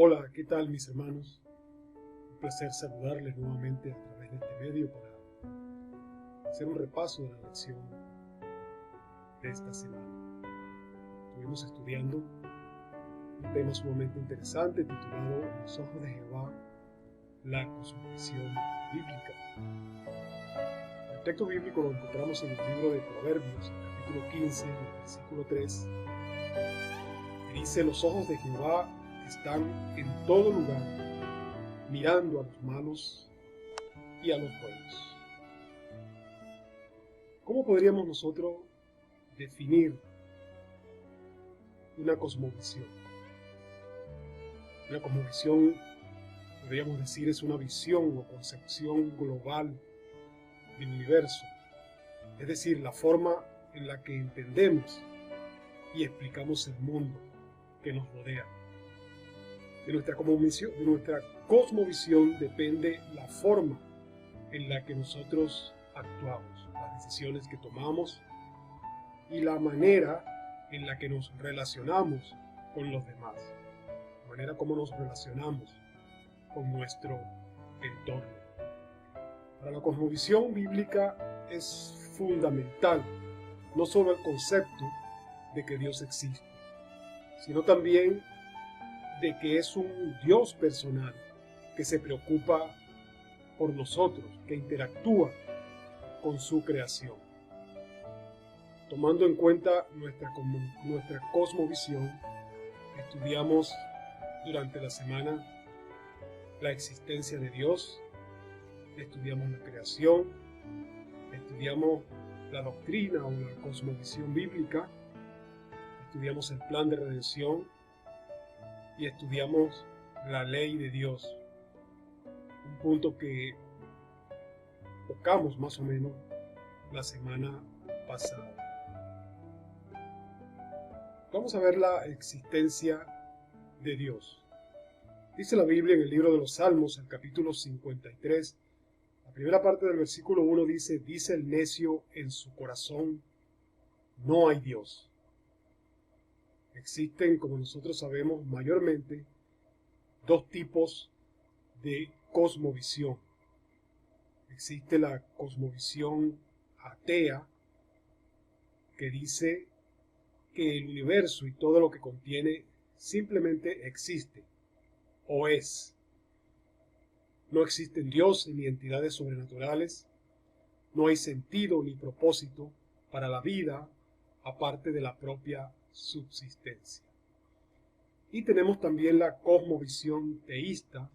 Hola, ¿qué tal mis hermanos? Un placer saludarles nuevamente a través de este medio para hacer un repaso de la lección de esta semana. Estuvimos estudiando un tema sumamente interesante titulado Los ojos de Jehová, la cosmovisión bíblica. El texto bíblico lo encontramos en el libro de Proverbios, capítulo 15, versículo 3, que dice: los ojos de Jehová están en todo lugar, mirando a los malos y a los buenos. ¿Cómo podríamos nosotros definir una cosmovisión? Una cosmovisión, podríamos decir, es una visión o concepción global del universo, es decir, la forma en la que entendemos y explicamos el mundo que nos rodea. De nuestra cosmovisión depende la forma en la que nosotros actuamos, las decisiones que tomamos y la manera en la que nos relacionamos con los demás, la manera como nos relacionamos con nuestro entorno. Para la cosmovisión bíblica es fundamental no solo el concepto de que Dios existe, sino también de que es un Dios personal que se preocupa por nosotros, que interactúa con su creación. Tomando en cuenta nuestra cosmovisión, estudiamos durante la semana la existencia de Dios, estudiamos la creación, estudiamos la doctrina o la cosmovisión bíblica, estudiamos el plan de redención y estudiamos la ley de Dios. Un punto que tocamos más o menos la semana pasada. Vamos a ver la existencia de Dios. Dice la Biblia en el libro de los Salmos, el capítulo 53, la primera parte del versículo 1 dice: dice el necio en su corazón, no hay Dios. Existen, como nosotros sabemos, mayormente dos tipos de cosmovisión. Existe la cosmovisión atea, que dice que el universo y todo lo que contiene simplemente existe o es. No existen dioses ni entidades sobrenaturales, no hay sentido ni propósito para la vida aparte de la propia subsistencia. Y tenemos también la cosmovisión teísta,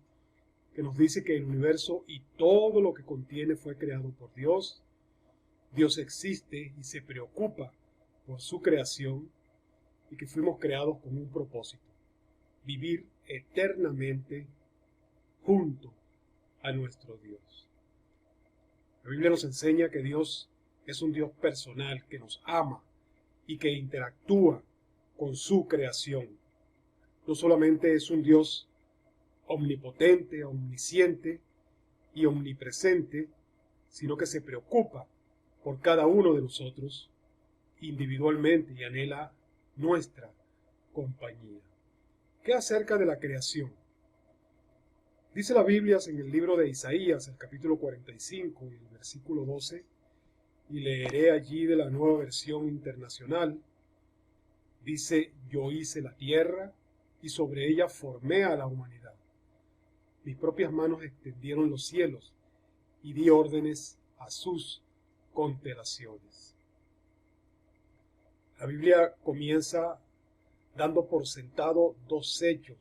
que nos dice que el universo y todo lo que contiene fue creado por Dios. Dios existe y se preocupa por su creación y que fuimos creados con un propósito: vivir eternamente junto a nuestro Dios. La Biblia nos enseña que Dios es un Dios personal, que nos ama y que interactúa con su creación. No solamente es un Dios omnipotente, omnisciente y omnipresente, sino que se preocupa por cada uno de nosotros individualmente y anhela nuestra compañía. ¿Qué acerca de la creación? Dice la Biblia en el libro de Isaías, el capítulo 45 y el versículo 12, y leeré allí de la Nueva Versión Internacional. Dice: yo hice la tierra y sobre ella formé a la humanidad. Mis propias manos extendieron los cielos y di órdenes a sus constelaciones. La Biblia comienza dando por sentado dos hechos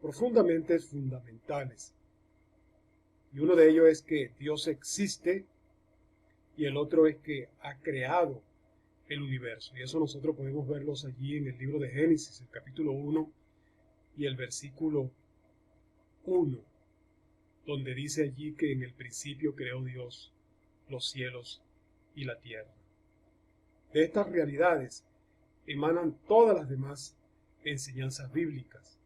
profundamente fundamentales. Y uno de ellos es que Dios existe y el otro es que ha creado el universo. Y eso nosotros podemos verlos allí en el libro de Génesis, el capítulo 1 y el versículo 1, donde dice allí que en el principio creó Dios los cielos y la tierra. De estas realidades emanan todas las demás enseñanzas bíblicas,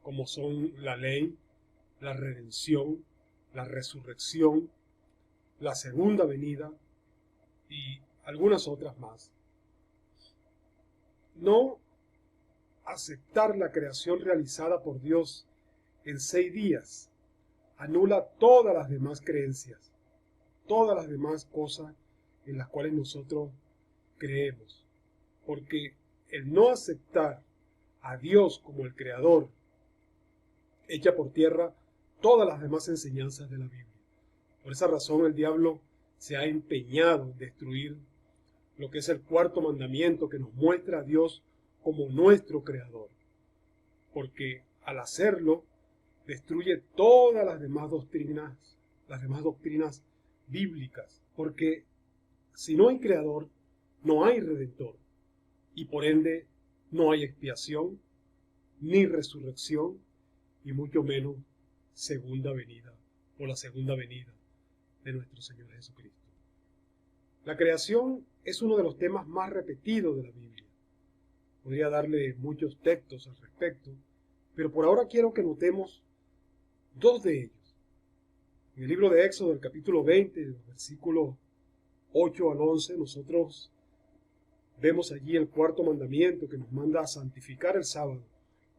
como son la ley, la redención, la resurrección, la segunda venida y algunas otras más. No aceptar la creación realizada por Dios en 6 días, anula todas las demás creencias, todas las demás cosas en las cuales nosotros creemos. Porque el no aceptar a Dios como el Creador echa por tierra todas las demás enseñanzas de la Biblia. Por esa razón el diablo se ha empeñado en destruir lo que es el cuarto mandamiento que nos muestra a Dios como nuestro Creador. Porque al hacerlo destruye todas las demás doctrinas bíblicas. Porque si no hay Creador, no hay Redentor. Y por ende no hay expiación, ni resurrección, y mucho menos segunda venida o la segunda venida de nuestro Señor Jesucristo. La creación es uno de los temas más repetidos de la Biblia. Podría darle muchos textos al respecto, pero por ahora quiero que notemos 2 de ellos. En el libro de Éxodo, el capítulo 20, versículos 8 al 11, nosotros vemos allí el cuarto mandamiento que nos manda a santificar el sábado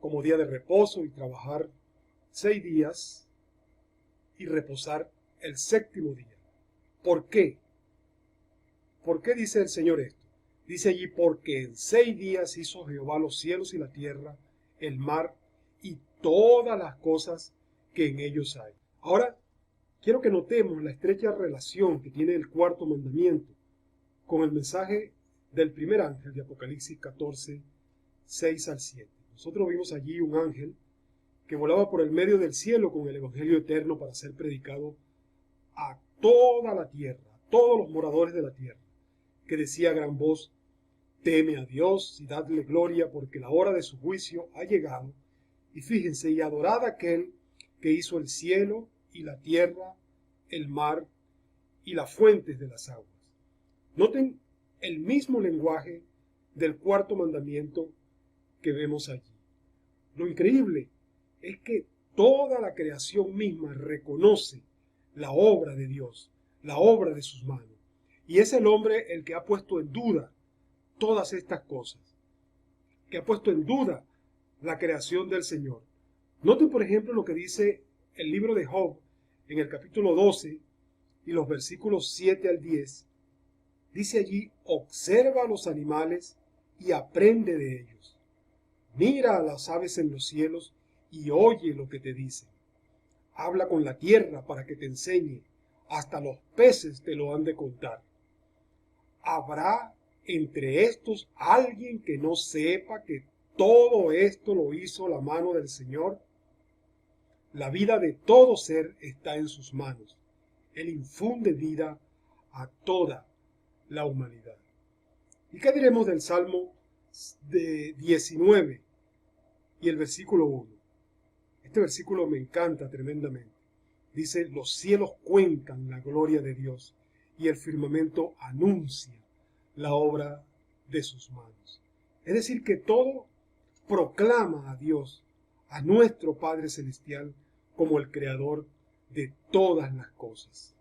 como día de reposo y trabajar 6 días y reposar el 7º día. ¿Por qué? ¿Por qué dice el Señor esto? Dice allí, porque en 6 días hizo Jehová los cielos y la tierra, el mar y todas las cosas que en ellos hay. Ahora, quiero que notemos la estrecha relación que tiene el cuarto mandamiento con el mensaje del primer ángel de Apocalipsis 14, 6 al 7. Nosotros vimos allí un ángel que volaba por el medio del cielo con el evangelio eterno para ser predicado a toda la tierra, a todos los moradores de la tierra, que decía a gran voz, teme a Dios y dadle gloria porque la hora de su juicio ha llegado, y fíjense, y adorad a aquel que hizo el cielo y la tierra, el mar y las fuentes de las aguas. Noten el mismo lenguaje del cuarto mandamiento que vemos allí. Lo increíble es que toda la creación misma reconoce la obra de Dios, la obra de sus manos. Y es el hombre el que ha puesto en duda todas estas cosas, que ha puesto en duda la creación del Señor. Noten, por ejemplo, lo que dice el libro de Job en el capítulo 12 y los versículos 7 al 10. Dice allí, observa a los animales y aprende de ellos. Mira a las aves en los cielos y oye lo que te dicen. Habla con la tierra para que te enseñe, hasta los peces te lo han de contar. ¿Habrá entre estos alguien que no sepa que todo esto lo hizo la mano del Señor? La vida de todo ser está en sus manos. Él infunde vida a toda la humanidad. ¿Y qué diremos del Salmo de 19 y el versículo 1? Este versículo me encanta tremendamente. Dice, los cielos cuentan la gloria de Dios y el firmamento anuncia la obra de sus manos. Es decir, que todo proclama a Dios, a nuestro Padre Celestial, como el creador de todas las cosas.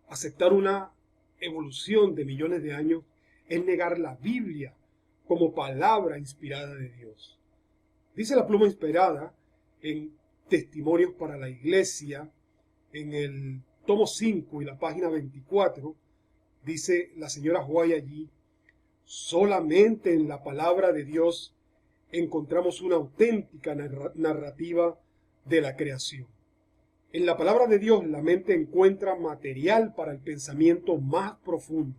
Aceptar una evolución de millones de años es negar la Biblia como palabra inspirada de Dios. Dice la pluma inspirada en Testimonios para la Iglesia, en el tomo 5 y la página 24, dice la señora White allí, solamente en la palabra de Dios encontramos una auténtica narrativa de la creación. En la palabra de Dios la mente encuentra material para el pensamiento más profundo,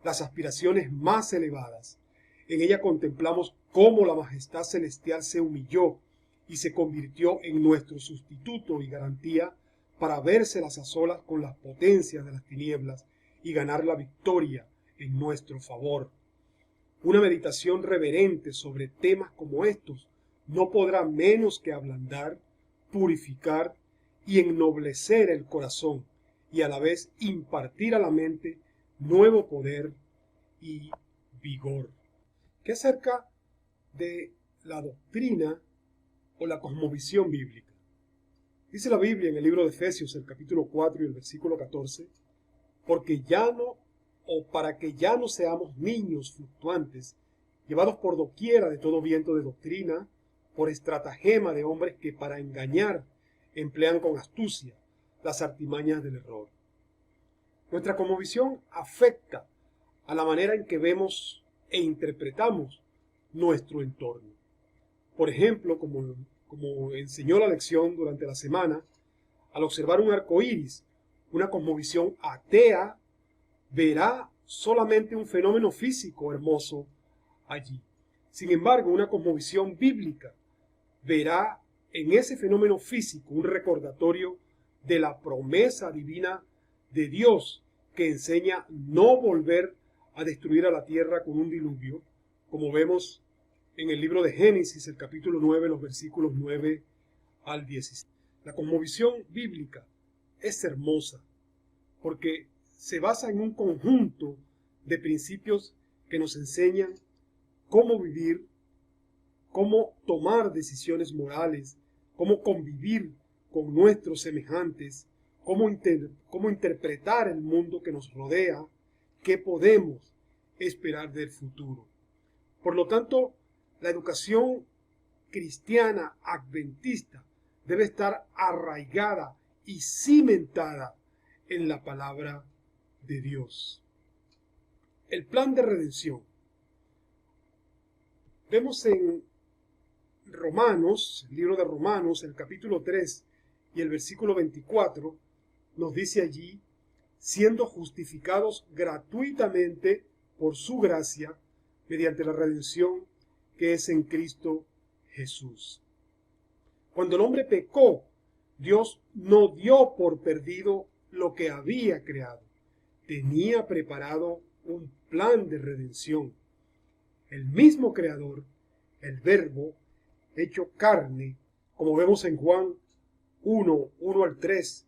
las aspiraciones más elevadas. En ella contemplamos cómo la majestad celestial se humilló y se convirtió en nuestro sustituto y garantía para vérselas a solas con las potencias de las tinieblas y ganar la victoria en nuestro favor. Una meditación reverente sobre temas como estos no podrá menos que ablandar, purificar y ennoblecer el corazón y a la vez impartir a la mente nuevo poder y vigor. ¿Qué acerca de la doctrina o la cosmovisión bíblica? Dice la Biblia en el libro de Efesios, el capítulo 4 y el versículo 14, para que ya no seamos niños fluctuantes, llevados por doquiera de todo viento de doctrina, por estratagema de hombres que para engañar emplean con astucia las artimañas del error. Nuestra cosmovisión afecta a la manera en que vemos e interpretamos nuestro entorno. Por ejemplo, como enseñó la lección durante la semana, al observar un arco iris, una cosmovisión atea verá solamente un fenómeno físico hermoso allí. Sin embargo, una cosmovisión bíblica verá en ese fenómeno físico un recordatorio de la promesa divina de Dios que enseña no volver a destruir a la tierra con un diluvio, como vemos en el libro de Génesis, el capítulo 9, los versículos 9 al 16. La cosmovisión bíblica es hermosa porque se basa en un conjunto de principios que nos enseñan cómo vivir, cómo tomar decisiones morales, cómo convivir con nuestros semejantes, cómo interpretar el mundo que nos rodea, qué podemos esperar del futuro. Por lo tanto, la educación cristiana adventista debe estar arraigada y cimentada en la palabra de Dios. El plan de redención. Vemos en Romanos, el libro de Romanos, el capítulo 3 y el versículo 24, nos dice allí, siendo justificados gratuitamente por su gracia, mediante la redención que es en Cristo Jesús. Cuando el hombre pecó, Dios no dio por perdido lo que había creado. Tenía preparado un plan de redención. El mismo Creador, el Verbo, hecho carne, como vemos en Juan 1 al 3,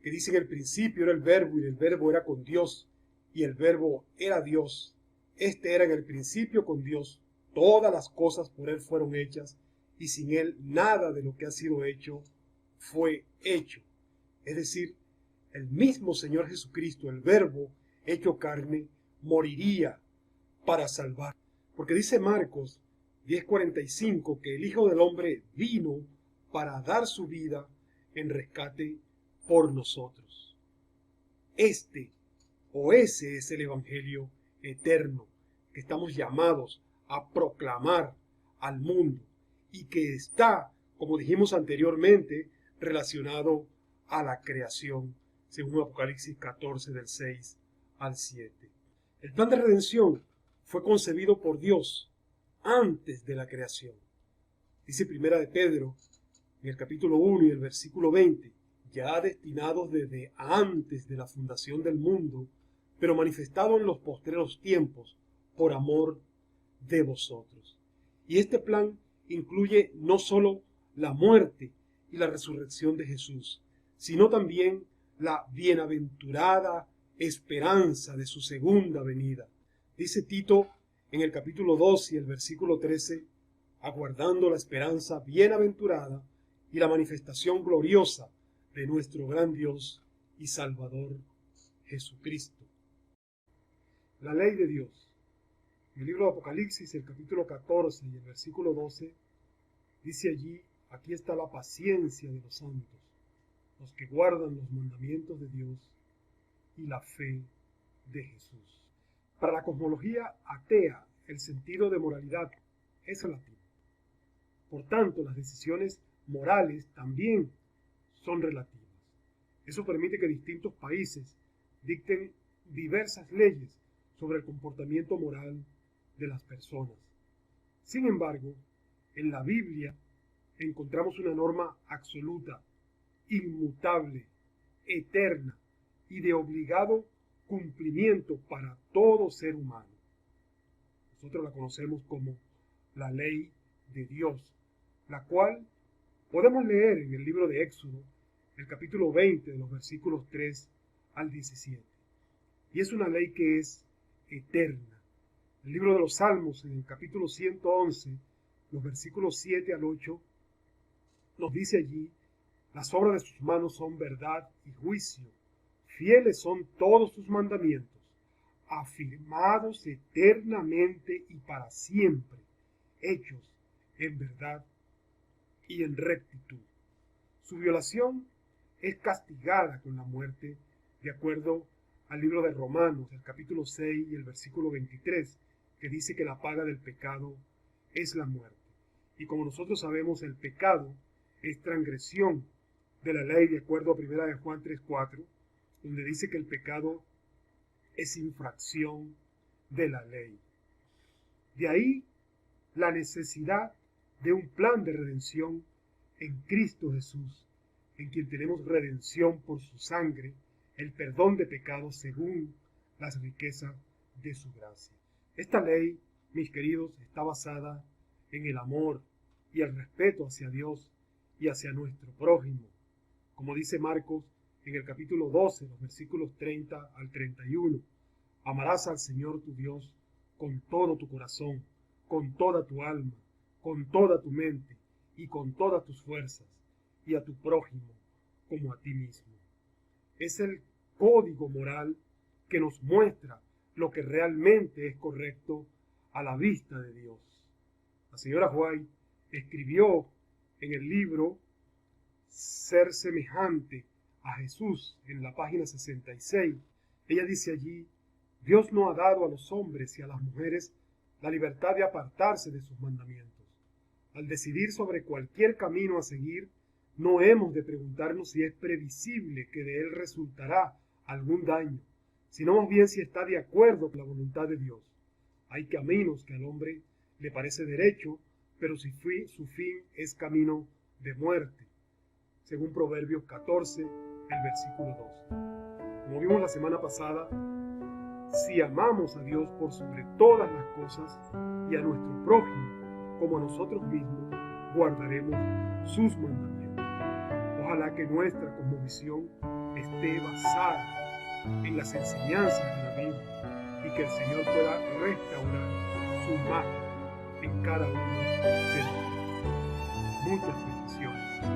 que dice en el principio era el Verbo y el Verbo era con Dios y el Verbo era Dios. Este era en el principio con Dios. Todas las cosas por Él fueron hechas y sin Él nada de lo que ha sido hecho fue hecho. Es decir, el mismo Señor Jesucristo, el Verbo hecho carne, moriría para salvar. Porque dice Marcos 10:45 que el Hijo del Hombre vino para dar su vida en rescate por nosotros. Ese es el Evangelio eterno que estamos llamados a proclamar al mundo y que está, como dijimos anteriormente, relacionado a la creación, según Apocalipsis 14 del 6 al 7. El plan de redención fue concebido por Dios antes de la creación. Dice Primera de Pedro, en el capítulo 1 y el versículo 20, ya destinados desde antes de la fundación del mundo, pero manifestado en los postreros tiempos por amor de vosotros. Y este plan incluye no solo la muerte y la resurrección de Jesús, sino también la bienaventurada esperanza de su segunda venida. Dice Tito en el capítulo 2 y el versículo 13, aguardando la esperanza bienaventurada y la manifestación gloriosa de nuestro gran Dios y Salvador Jesucristo. La ley de Dios. En el libro de Apocalipsis, el capítulo 14 y el versículo 12, dice allí, aquí está la paciencia de los santos, los que guardan los mandamientos de Dios y la fe de Jesús. Para la cosmología atea, el sentido de moralidad es relativo. Por tanto, las decisiones morales también son relativas. Eso permite que distintos países dicten diversas leyes sobre el comportamiento moral de las personas. Sin embargo, en la Biblia encontramos una norma absoluta, inmutable, eterna y de obligado cumplimiento para todo ser humano. Nosotros la conocemos como la ley de Dios, la cual podemos leer en el libro de Éxodo, el capítulo 20, de los versículos 3 al 17. Y es una ley que es eterna. El libro de los Salmos, en el capítulo 111, los versículos 7 al 8, nos dice allí, las obras de sus manos son verdad y juicio, fieles son todos sus mandamientos, afirmados eternamente y para siempre, hechos en verdad y en rectitud. Su violación es castigada con la muerte, de acuerdo al libro de Romanos, el capítulo 6 y el versículo 23, que dice que la paga del pecado es la muerte. Y como nosotros sabemos, el pecado es transgresión de la ley, de acuerdo a 1 de Juan 3:4, donde dice que el pecado es infracción de la ley. De ahí la necesidad de un plan de redención en Cristo Jesús, en quien tenemos redención por su sangre, el perdón de pecados según las riquezas de su gracia. Esta ley, mis queridos, está basada en el amor y el respeto hacia Dios y hacia nuestro prójimo. Como dice Marcos en el capítulo 12, los versículos 30 al 31, amarás al Señor tu Dios con todo tu corazón, con toda tu alma, con toda tu mente y con todas tus fuerzas, y a tu prójimo como a ti mismo. Es el código moral que nos muestra lo que realmente es correcto a la vista de Dios. La señora White escribió en el libro Ser semejante a Jesús, en la página 66. Ella dice allí: Dios no ha dado a los hombres y a las mujeres la libertad de apartarse de sus mandamientos. Al decidir sobre cualquier camino a seguir, no hemos de preguntarnos si es previsible que de él resultará algún daño, sino más bien si está de acuerdo con la voluntad de Dios. Hay caminos que al hombre le parece derecho, pero su fin es camino de muerte, según Proverbios 14, el versículo 2. Como vimos la semana pasada, si amamos a Dios por sobre todas las cosas y a nuestro prójimo como a nosotros mismos, guardaremos sus mandamientos. Ojalá que nuestra cosmovisión esté basada en las enseñanzas de la Biblia y que el Señor pueda restaurar su magia en cada uno de nosotros. Muchas bendiciones.